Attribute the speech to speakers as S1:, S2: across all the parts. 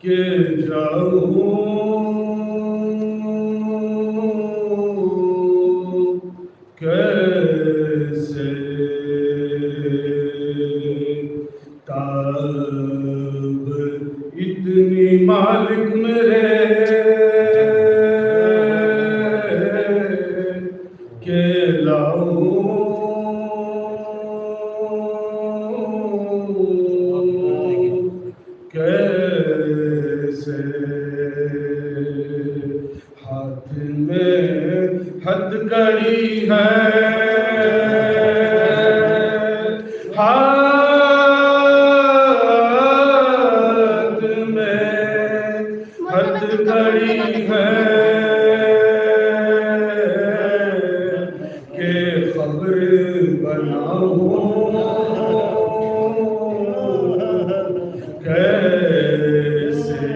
S1: کے جاؤں کیسے تاب اتنی مالک میرے کہ لاؤں کیسے ہاتھ میں ہتھ کڑی ہے ہاتھ میں ہتھ کڑی ہے کہ خبر بناؤں کیسے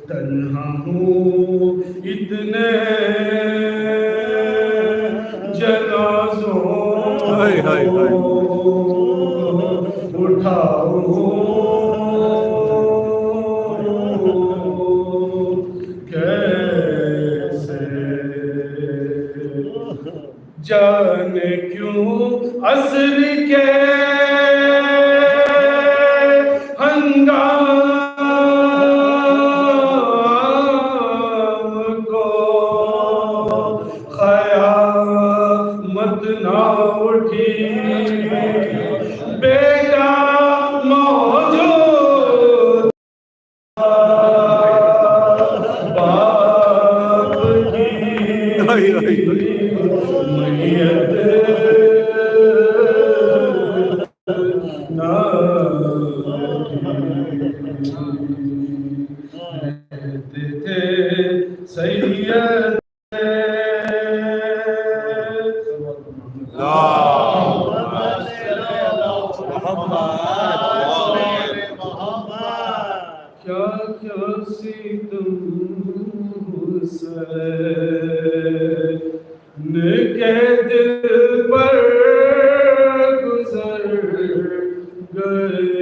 S1: تنہا ہوں اتنے جنازوں اٹھاؤں کیسے جانے کیوں عصر کے ہنگام کو قیامت نہ اٹھی بیٹا موجود باپ کی میت نہ رہتے تھے سید کیا کیا ستم حسین کے دل پر گزر گئے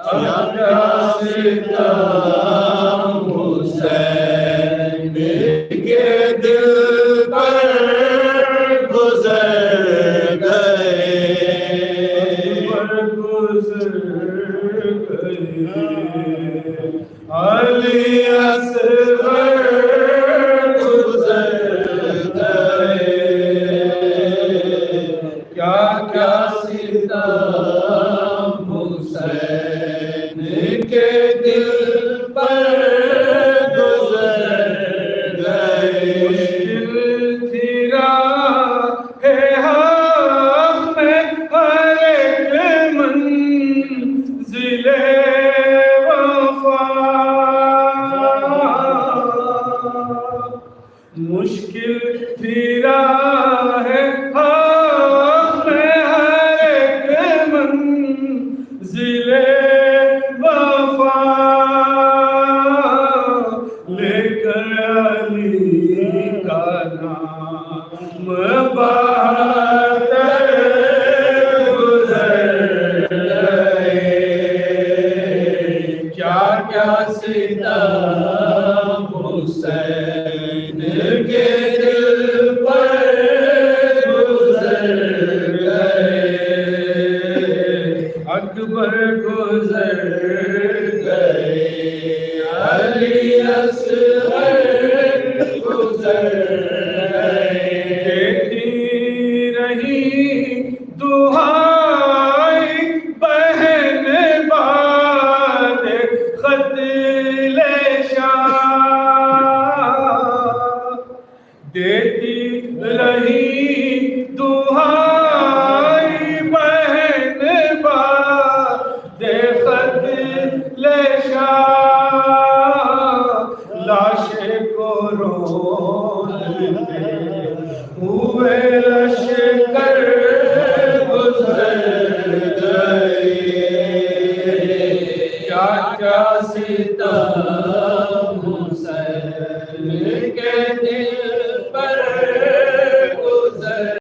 S1: کیا کیا ستم حسین کے دل پر گزر گئے علی اصغر گزر گئے کیا کیا ستم حسین کے دل پر گزر گئے مشکل تھی راہ حق میں ہر ایک منزل مشکل تھی راہ حق میں ہر ایک منزل وفا لے کر علی کا نام بہادر گزر گئے کیا کیا ستم حسین کے دل پر گزر گئے اکبر گزر گئے علی اصغر گزر گئے دیتی رہی دعائیں بہن باد قتل شاہ دیتی رہی دعائیں بہن باد قتل شاہ لاشیں کو رونتے ہوئے لشکر گزر